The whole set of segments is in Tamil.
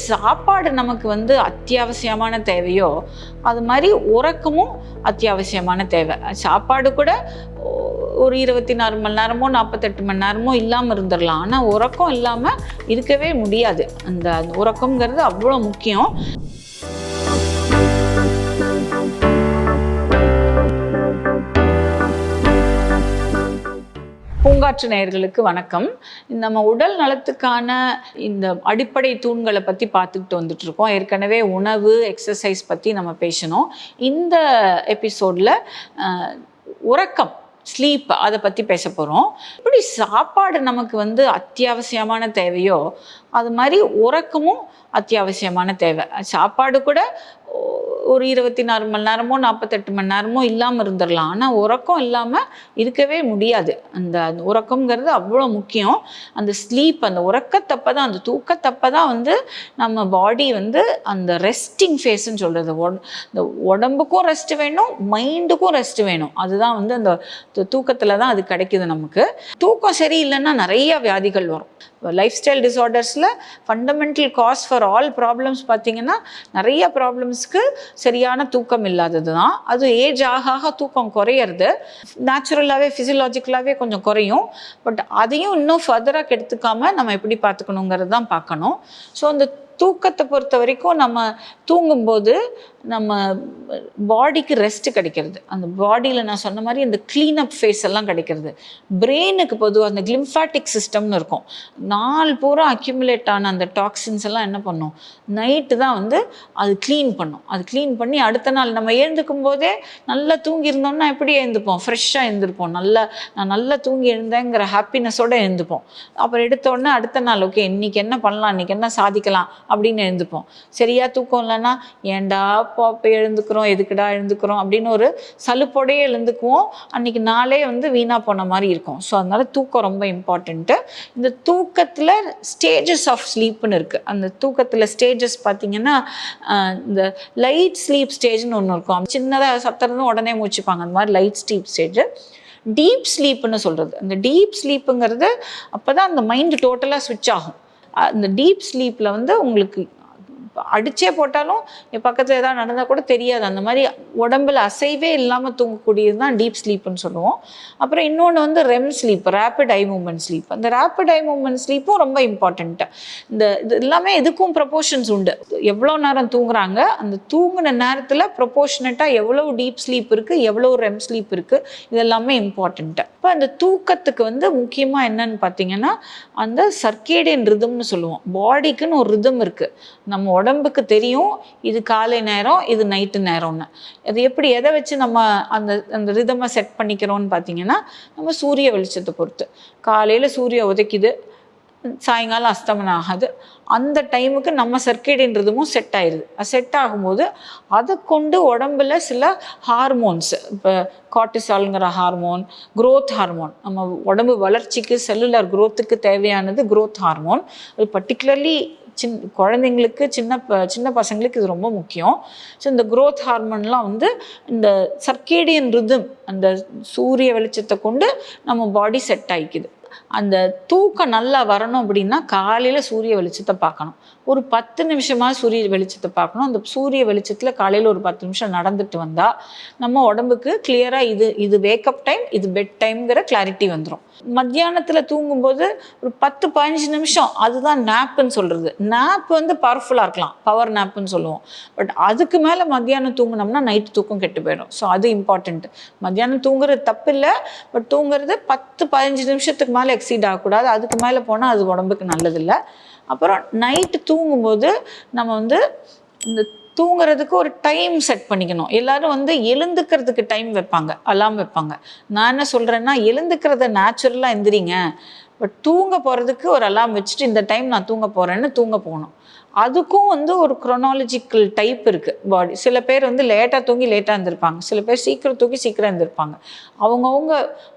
சாப்பாடு நமக்கு வந்து அத்தியாவசியமான தேவையோ அது மாதிரி உறக்கமும் அத்தியாவசியமான தேவை. சாப்பாடு கூட ஒரு 24 மணி நேரமோ 48 மணி நேரமோ இல்லாமல் இருந்துடலாம். ஆனால் உறக்கம் இல்லாமல் இருக்கவே முடியாது. அந்த உறக்கம்ங்கிறது அவ்வளோ முக்கியம். பூங்காற்று நேயர்களுக்கு வணக்கம். நம்ம உடல் நலத்துக்கான இந்த அடிப்படை தூண்களை பற்றி பார்த்துக்கிட்டு வந்துட்டு இருக்கோம். ஏற்கனவே உணவு, எக்ஸசைஸ் பற்றி நம்ம பேசணும். இந்த எபிசோடில் உறக்கம், ஸ்லீப், அதை பற்றி பேச போகிறோம். எப்படி சாப்பாடு நமக்கு வந்து அத்தியாவசியமான தேவையோ அது மாதிரி உறக்கமும் அத்தியாவசியமான தேவை. சாப்பாடு கூட ஒரு 24 மணி நேரமோ 48 மணி நேரமோ இல்லாமல் இருந்துடலாம். ஆனால் உறக்கம் இல்லாமல் இருக்கவே முடியாது. அந்த உறக்கம்ங்கிறது அவ்வளோ முக்கியம். அந்த ஸ்லீப், அந்த உறக்கத்தப்போ தான், அந்த தூக்கத்தப்போ தான் வந்து நம்ம பாடி வந்து அந்த ரெஸ்டிங் ஃபேஸ்ன்னு சொல்கிறது. இந்த உடம்புக்கும் ரெஸ்ட் வேணும், மைண்டுக்கும் ரெஸ்ட் வேணும். அதுதான் வந்து அந்த தூக்கத்தில் தான் அது கிடைக்குது நமக்கு. தூக்கம் சரியில்லைன்னா நிறைய வியாதிகள் வரும். லைஃப் ஸ்டைல் டிஸார்டர்ஸில் fundamental cause for all problems பார்த்திங்கன்னா நிறைய ப்ராப்ளம்ஸ்க்கு சரியான தூக்கம் இல்லாதது தான். அது ஏஜ் ஆக ஆக தூக்கம் குறையிறது. நேச்சுரலாகவே ஃபிசியலாஜிக்கலாகவே கொஞ்சம் குறையும். பட் அதையும் இன்னும் ஃபர்தராக கெடுத்துக்காமல் நம்ம எப்படி பார்த்துக்கணுங்கிறது தான் பார்க்கணும். ஸோ அந்த தூக்கத்தை பொறுத்த வரைக்கும் நம்ம தூங்கும்போது நம்ம பாடிக்கு ரெஸ்ட் கிடைக்கிறது. அந்த பாடியில் நான் சொன்ன மாதிரி அந்த க்ளீனப் ஃபேஸ் எல்லாம் கிடைக்கிறது. பிரெயினுக்கு பொதுவாக அந்த கிளிம்ஃபாட்டிக் சிஸ்டம்னு இருக்கும். நாள் பூரா அக்யூமுலேட் ஆன அந்த டாக்ஸின்ஸ் எல்லாம் என்ன பண்ணும், நைட்டு தான் வந்து அது க்ளீன் பண்ணும். அது க்ளீன் பண்ணி அடுத்த நாள் நம்ம எழுந்துக்கும் போதே நல்லா தூங்கியிருந்தோம்னா எப்படி எழுந்துப்போம், ஃப்ரெஷ்ஷாக எழுந்திருப்போம். நான் நல்லா தூங்கி எழுந்தேங்கிற ஹாப்பினஸோடு எழுந்துப்போம். அப்புறம் எடுத்தோடனே அடுத்த நாள் ஓகே இன்றைக்கி என்ன பண்ணலாம், இன்றைக்கி என்ன சாதிக்கலாம் அப்படின்னு எழுந்துப்போம். சரியா தூக்கம் இல்லைன்னா ஏண்டா இப்போ எழுந்துக்கிறோம், எதுக்குடா எழுந்துக்கிறோம் அப்படின்னு ஒரு சலுப்போடையே எழுந்துக்குவோம். அன்னைக்கு நாளே வந்து வீணாக போன மாதிரி இருக்கும். ஸோ அதனால தூக்கம் ரொம்ப இம்பார்ட்டண்ட்டு. இந்த தூக்கத்தில் ஸ்டேஜஸ் ஆஃப் ஸ்லீப்னு இருக்குது. அந்த தூக்கத்தில் ஸ்டேஜஸ் பார்த்திங்கன்னா இந்த லைட் ஸ்லீப் ஸ்டேஜ்னு ஒன்று இருக்கும். சின்னதாக சத்துறதும் உடனே மூச்சுப்பாங்க. அந்த மாதிரி லைட் ஸ்லீப் ஸ்டேஜ். டீப் ஸ்லீப்னு சொல்கிறது. அந்த டீப் ஸ்லீப்புங்கிறது அப்போ தான் அந்த மைண்டு டோட்டலாக ஸ்விட்ச் ஆகும். அந்த டீப் ஸ்லீப்பில் வந்து உங்களுக்கு அடிச்சே போட்டாலும் என் பக்கத்தில் ஏதாவது நடந்தால் கூட தெரியாது. அந்த மாதிரி உடம்புல அசைவே இல்லாமல் தூங்கக்கூடியது தான் டீப் ஸ்லீப்புன்னு சொல்லுவோம். அப்புறம் இன்னொன்று வந்து REM sleep, rapid eye movement sleep. அந்த ரேப்பிட் ஐ மூமெண்ட் ஸ்லீப்பும் ரொம்ப இம்பார்ட்டண்ட்டு. இது எல்லாமே இதுக்கும் ப்ரொபோர்ஷன்ஸ் உண்டு. எவ்வளோ நேரம் தூங்குறாங்க, அந்த தூங்கின நேரத்தில் ப்ரொபோர்ஷனட்டாக எவ்வளோ டீப் ஸ்லீப் இருக்குது, எவ்வளோ ரெம் ஸ்லீப் இருக்குது, இதெல்லாமே இம்பார்ட்டண்ட்டு. இப்போ அந்த தூக்கத்துக்கு வந்து முக்கியமாக என்னன்னு பார்த்தீங்கன்னா அந்த சர்க்கேடியன் ரிதம்னு சொல்லுவோம். பாடிக்குன்னு ஒரு ரிதம் இருக்குது. நம்ம உடம்புக்கு தெரியும் இது காலை நேரம், இது நைட்டு நேரம்னு. அது எப்படி, எதை வச்சு நம்ம அந்த ரிதமை செட் பண்ணிக்கிறோம்னு பார்த்தீங்கன்னா நம்ம சூரிய வெளிச்சத்தை பொறுத்து. காலையில் சூரிய உதைக்குது, சாயங்காலம் அஸ்தமனம் ஆகாது. அந்த டைமுக்கு நம்ம சர்க்கேடியன் ரிதமும் செட் ஆயிடுது. செட் ஆகும்போது அதை கொண்டு உடம்புல சில ஹார்மோன்ஸ், இப்போ கார்டிசால்ங்கிற ஹார்மோன், க்ரோத் ஹார்மோன், நம்ம உடம்பு வளர்ச்சிக்கு செல்லுலர் க்ரோத்துக்கு தேவையானது க்ரோத் ஹார்மோன். அது பர்டிகுலர்லி குழந்தைங்களுக்கு, சின்ன பசங்களுக்கு இது ரொம்ப முக்கியம். ஸோ இந்த க்ரோத் ஹார்மோன்லாம் வந்து இந்த சர்க்கேடியன் ரிதம், அந்த சூரிய வெளிச்சத்தை கொண்டு நம்ம பாடி செட் ஆகிக்குது. அந்த தூக்கம் நல்லா வரணும் அப்படின்னா காலையில் சூரிய வெளிச்சத்தை பார்க்கணும். ஒரு 10 நிமிஷமாக சூரிய வெளிச்சத்தை பார்க்கணும். அந்த சூரிய வெளிச்சத்தில் காலையில் ஒரு 10 நிமிஷம் நடந்துட்டு வந்தால் நம்ம உடம்புக்கு கிளியராக இது வேக்கப் டைம், இது பெட் டைம்ங்கிற கிளாரிட்டி வந்துடும். மத்தியானத்தில் தூங்கும்போது ஒரு 10-15 நிமிஷம், அதுதான் நேப்புன்னு சொல்கிறது. நேப் வந்து பவர்ஃபுல்லாக இருக்கலாம், பவர் நேப்புன்னு சொல்லுவோம். பட் அதுக்கு மேலே மத்தியானம் தூங்கினோம்னா நைட்டு தூக்கம் கெட்டு போயிடும். ஸோ அது இம்பார்ட்டண்ட்டு. மத்தியானம் தூங்குறது தப்பு இல்லை, பட் தூங்குறது 10-15 நிமிஷத்துக்கு மேலே எக்ஸீட் ஆகக்கூடாது. அதுக்கு மேலே போனால் அது உடம்புக்கு நல்லதில்லை. அப்புறம் நைட்டு தூங்கும்போது நம்ம வந்து இந்த தூங்குறதுக்கு ஒரு டைம் செட் பண்ணிக்கணும். எல்லாரும் வந்து எழுந்துக்கிறதுக்கு டைம் வைப்பாங்க, அலாம் வைப்பாங்க. நான் என்ன சொல்கிறேன்னா, எழுந்துக்கிறத நேச்சுரலாக எந்திரிங்க, பட் தூங்க போகிறதுக்கு ஒரு அலாம் வச்சுட்டு இந்த டைம் நான் தூங்க போகிறேன்னு தூங்க போகணும். அதுக்கும் வந்து ஒரு குரோனாலஜிக்கல் டைப் இருக்குது பாடி. சில பேர் வந்து லேட்டாக தூங்கி லேட்டாக இருந்திருப்பாங்க, சில பேர் சீக்கிரம் தூங்கி சீக்கிரம் இருந்திருப்பாங்க. அவங்கவுங்க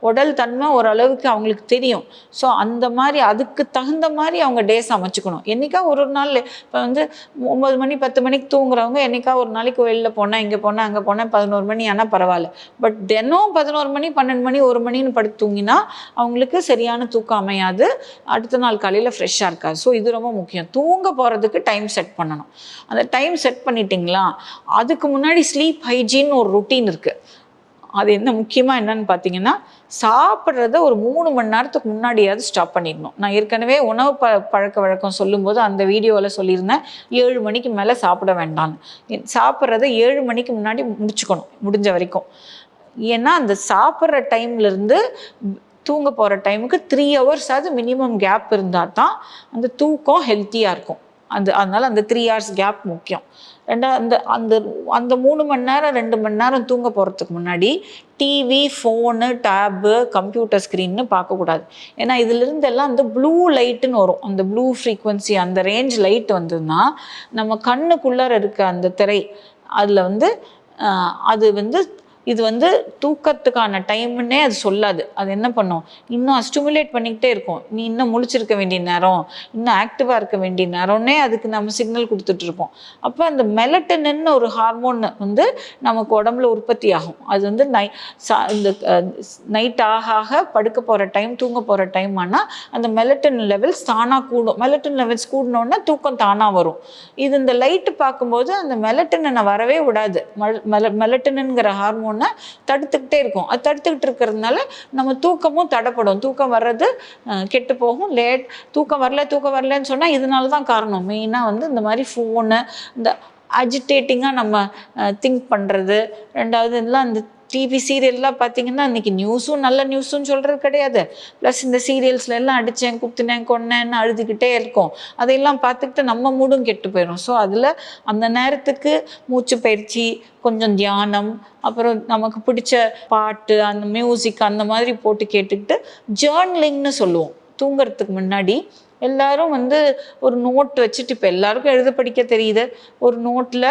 உடல் தன்மை ஓரளவுக்கு அவங்களுக்கு தெரியும். ஸோ அந்த மாதிரி அதுக்கு தகுந்த மாதிரி அவங்க டேஸ் அமைச்சுக்கணும். என்றைக்கா ஒரு நாள் இப்போ வந்து 9 மணி 10 மணிக்கு தூங்குறவங்க என்றைக்கா ஒரு நாளைக்கு வெளியில் போனால், இங்கே போனால், அங்கே போனால் 11 மணி ஆனால் பரவாயில்ல. பட் தினம் 11 மணி 12 மணி 1 மணின்னு படுத்து தூங்கினா அவங்களுக்கு சரியான தூக்கம் அமையாது, அடுத்த நாள் காலையில் ஃப்ரெஷ்ஷாக இருக்காது. ஸோ இது ரொம்ப முக்கியம். தூங்க போகிற போகிறதுக்கு டைம் செட் பண்ணணும். அந்த டைம் செட் பண்ணிட்டீங்களா, அதுக்கு முன்னாடி ஸ்லீப் ஹைஜீன் ஒரு ரொட்டீன் இருக்குது. அது என்ன முக்கியமாக என்னன்னு பார்த்தீங்கன்னா, சாப்பிட்றத ஒரு 3 மணி நேரத்துக்கு முன்னாடியாவது ஸ்டாப் பண்ணிடணும். நான் ஏற்கனவே உணவு பழக்க வழக்கம் சொல்லும்போது அந்த வீடியோவில் சொல்லியிருந்தேன், 7 மணிக்கு மேலே சாப்பிட வேண்டாம்னு. சாப்பிட்றத 7 மணிக்கு முன்னாடி முடிச்சுக்கணும் முடிஞ்ச வரைக்கும். ஏன்னா அந்த சாப்பிட்ற டைம்லேருந்து தூங்க போகிற டைமுக்கு 3 hours மினிமம் கேப் இருந்தால் தான் அந்த தூக்கம் ஹெல்த்தியாக இருக்கும். அதனால் அந்த 3 hours கேப் முக்கியம். அந்த அந்த அந்த 3 மணி நேரம் 2 மணி நேரம் தூங்க போகிறதுக்கு முன்னாடி டிவி, ஃபோனு, டேபு, கம்ப்யூட்டர் ஸ்க்ரீன்னு பார்க்கக்கூடாது. ஏன்னா இதிலிருந்து எல்லாம் அந்த ப்ளூ லைட்டுன்னு வரும். அந்த ப்ளூ ஃப்ரீக்வன்சி, அந்த ரேஞ்ச் லைட் வந்ததுன்னா நம்ம கண்ணுக்குள்ளார இருக்க அந்த திரை அதில் இது தூக்கத்துக்கான டைம்னே அது சொல்லாது. அது என்ன பண்ணும், இன்னும் ஸ்டிமுலேட் பண்ணிக்கிட்டே இருக்கும். நீ இன்னும் முழிச்சிருக்க வேண்டிய நேரம், இன்னும் ஆக்டிவாக இருக்க வேண்டிய நேரம்னே அதுக்கு நம்ம சிக்னல் கொடுத்துட்ருப்போம். அப்போ அந்த மெலட்டனின்னு ஒரு ஹார்மோன் நமக்கு உடம்புல உற்பத்தி ஆகும். அது இந்த நைட் ஆக படுக்க போகிற டைம், தூங்க போகிற டைம் ஆனால் அந்த மெலட்டன் லெவல்ஸ் தானாக கூடும். மெலட்டன் லெவல்ஸ் கூடனோன்னா தூக்கம் தானாக வரும். இது இந்த லைட்டு பார்க்கும்போது அந்த மெலட்டனை வரவே விடாது. மெலட்டனுங்கிற ஹார்மோன் தடுத்துக்கிட்டே இருக்கும். அது தடுத்துக்கிட்டு இருக்கிறதுனால நம்ம தூக்கமும் தடைப்படும். தூக்கம் வர்றது கெட்டு போகும். தூக்கம் வரலன்னு சொன்னால் இதனால தான் காரணம். மெயினாக இந்த மாதிரி ஃபோனு, இந்த அஜிடேட்டிங்காக நம்ம திங்க் பண்ணுறது. ரெண்டாவது எல்லாம் இந்த டிவி சீரியல்லாம் பார்த்தீங்கன்னா இன்றைக்கி நியூஸும் நல்ல நியூஸும் சொல்கிறது கிடையாது. ப்ளஸ் இந்த சீரியல்ஸ்ல எல்லாம் அடித்தேன், குத்துனேன், கொன்னேன்னு அழுதுகிட்டே இருக்கும். அதையெல்லாம் பார்த்துக்கிட்டு நம்ம மூடும் கெட்டு போயிடும். ஸோ அதில் அந்த நேரத்துக்கு மூச்சு பயிற்சி, கொஞ்சம் தியானம், அப்புறம் நமக்கு பிடிச்ச பாட்டு, அந்த மியூசிக் அந்த மாதிரி போட்டு கேட்டுக்கிட்டு ஜேர்னலிங்னு சொல்லுவோம். தூங்குறதுக்கு முன்னாடி எல்லாரும் ஒரு நோட் வச்சுட்டு, இப்போ எல்லாருக்கும் எழுத படிக்க தெரியுது. ஒரு நோட்டில்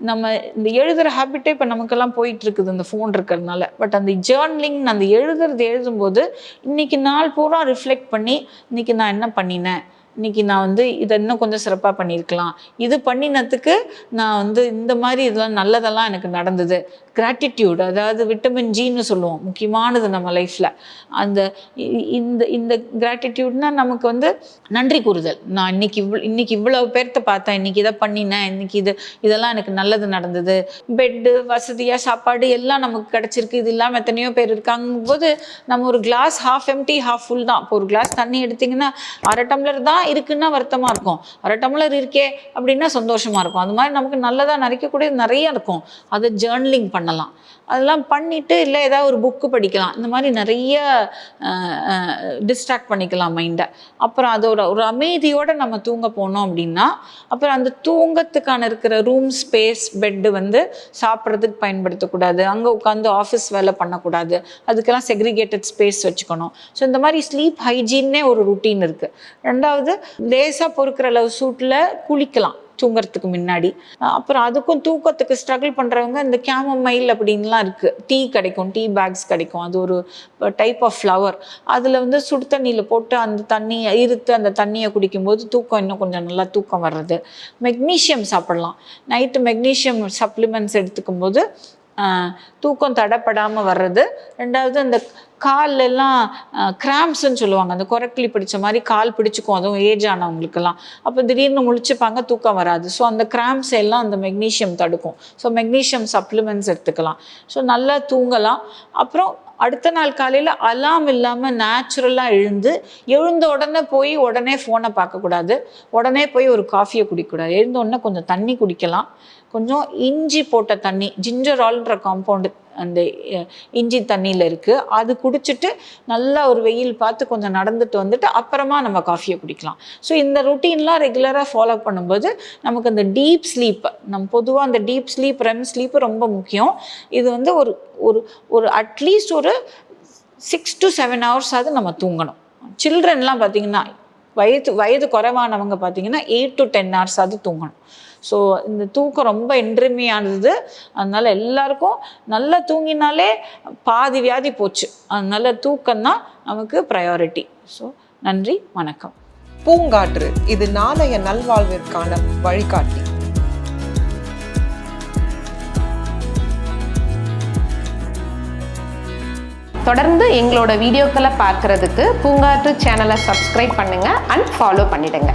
நம்ம இந்த எழுதுகிற ஹேபிட்டே இப்போ நமக்கெல்லாம் போயிட்டு இருக்குது இந்த ஃபோன் இருக்கிறதுனால. பட் அந்த ஜேர்னலிங், அந்த எழுதும்போது இன்னைக்கு நாள் பூரா ரிஃப்ளெக்ட் பண்ணி, இன்னைக்கு நான் என்ன பண்ணினேன், இன்றைக்கி நான் இதை இன்னும் கொஞ்சம் சிறப்பாக பண்ணியிருக்கலாம், இது பண்ணினதுக்கு நான் இந்த மாதிரி இதெல்லாம் நல்லதெல்லாம் எனக்கு நடந்தது. கிராட்டிடியூட், அதாவது விட்டமின் ஜின்னு சொல்லுவோம், முக்கியமானது நம்ம லைஃப்பில். அந்த இந்த கிராட்டிடியூட்னா நமக்கு நன்றி கூறுதல். நான் இன்னைக்கு இவ்வளவு பேர்த்த பார்த்தேன், இன்னைக்கு இதை பண்ணினேன், இன்னைக்கு இதெல்லாம் எனக்கு நல்லது நடந்தது. பெட்டு, வசதியாக சாப்பாடு எல்லாம் நமக்கு கிடச்சிருக்கு. இது இல்லாமல் எத்தனையோ பேர் இருக்காங்கும் போது நம்ம ஒரு glass half empty half full தான். இப்போ ஒரு கிளாஸ் தண்ணி எடுத்திங்கன்னா 1/2 டம்ளர் தான் இருக்குன்னா வருத்தமாக இருக்கும், 1/2 டம்ளர் இருக்கே அப்படின்னா சந்தோஷமாக இருக்கும். அது மாதிரி நமக்கு நல்லதாக நிறைக்கக்கூடியது நிறைய இருக்கும். அதை ஜேர்னலிங் பண்ணலாம். அதெல்லாம் பண்ணிவிட்டு இல்லை ஏதாவது ஒரு புக்கு படிக்கலாம். இந்த மாதிரி நிறைய டிஸ்ட்ராக்ட் பண்ணிக்கலாம் மைண்டை. அப்புறம் அதோட ஒரு அமைதியோடு நம்ம தூங்க போனோம் அப்படின்னா, அப்புறம் அந்த தூங்கத்துக்கான இருக்கிற ரூம் ஸ்பேஸ், பெட்டு சாப்பிட்றதுக்கு பயன்படுத்தக்கூடாது. அங்கே உட்காந்து ஆஃபீஸ் வேலை பண்ணக்கூடாது. அதுக்கெல்லாம் செக்ரிகேட்டட் ஸ்பேஸ் வச்சுக்கணும். ஸோ இந்த மாதிரி ஸ்லீப் ஹைஜீன்னே ஒரு ருட்டீன் இருக்குது. ரெண்டாவது, லேசாக பொறுக்கிற அளவு சூட்டில் குளிக்கலாம் தூங்குறதுக்கு முன்னாடி. அப்புறம் அதுக்கும் தூக்கத்துக்கு ஸ்ட்ரகிள் பண்ணுறவங்க இந்த கேமமைல் அப்படின்லாம் இருக்குது. டீ கிடைக்கும், டீ பேக்ஸ் கிடைக்கும். அது ஒரு டைப் ஆஃப் ஃப்ளவர். அதில் சுடு தண்ணியில் போட்டு அந்த தண்ணியை இருத்து அந்த தண்ணியை குடிக்கும்போது தூக்கம் இன்னும் கொஞ்சம் நல்லா தூக்கம் வர்றது. மெக்னீஷியம் சாப்பிடலாம். நைட்டு மெக்னீஷியம் சப்ளிமெண்ட்ஸ் எடுத்துக்கும் போது தூக்கம் தடைப்படாமல் வர்றது. ரெண்டாவது, அந்த காலெல்லாம் கிராம்ப்ஸ்ன்னு சொல்லுவாங்க, அந்த குரக்கிளி பிடிச்ச மாதிரி கால் பிடிச்சிக்கும், அதுவும் ஏஜ் ஆனவங்களுக்கெல்லாம். அப்போ திடீர்னு முழிச்சுப்பாங்க, தூக்கம் வராது. ஸோ அந்த கிராம்ப்ஸ் எல்லாம் அந்த மெக்னீஷியம் தடுக்கும். ஸோ மெக்னீஷியம் சப்ளிமெண்ட்ஸ் எடுத்துக்கலாம். ஸோ நல்லா தூங்கலாம். அப்புறம் அடுத்த நாள் காலையில் அலாம் இல்லாமல் நேச்சுரலாக எழுந்த உடனே ஃபோனை பார்க்கக்கூடாது, உடனே போய் ஒரு காஃபியை குடிக்கக்கூடாது. எழுந்த உடனே கொஞ்சம் தண்ணி குடிக்கலாம். கொஞ்சம் இஞ்சி போட்ட தண்ணி, ஜிஞ்சரால்ன்ற காம்பவுண்டு அந்த இஞ்சி தண்ணியில் இருக்குது, அது குடிச்சிட்டு நல்லா ஒரு வெயில் பார்த்து கொஞ்சம் நடந்துட்டு வந்துட்டு அப்புறமா நம்ம காஃபியை குடிக்கலாம். ஸோ இந்த ருட்டீன்லாம் ரெகுலராக ஃபாலோ பண்ணும்போது நமக்கு அந்த டீப் ஸ்லீப், நம்ம பொதுவாக அந்த டீப் ஸ்லீப், ரெம் ஸ்லீப்பு ரொம்ப முக்கியம். இது ஒரு ஒரு ஒரு அட்லீஸ்ட் ஒரு 6 to 7 hours நம்ம தூங்கணும். சில்ட்ரன்லாம் பார்த்திங்கன்னா, வயது குறைவானவங்க பார்த்திங்கன்னா 8 to 10 hours தூங்கணும். ஸோ இந்த தூக்கம் ரொம்ப இன்றியமையானது. அதனால் எல்லாருக்கும் நல்லா தூங்கினாலே பாதி வியாதி போச்சு. அதனால் தூக்கம்தான் நமக்கு ப்ரையாரிட்டி. ஸோ நன்றி, வணக்கம். பூங்காற்று, இது நாளைய நல்வாழ்விற்கான வழிகாட்டி. தொடர்ந்து எங்களோட வீடியோக்களை பார்க்குறதுக்கு பூங்காற்று சேனலை சப்ஸ்கிரைப் பண்ணுங்கள் அண்ட் ஃபாலோ பண்ணிடுங்க.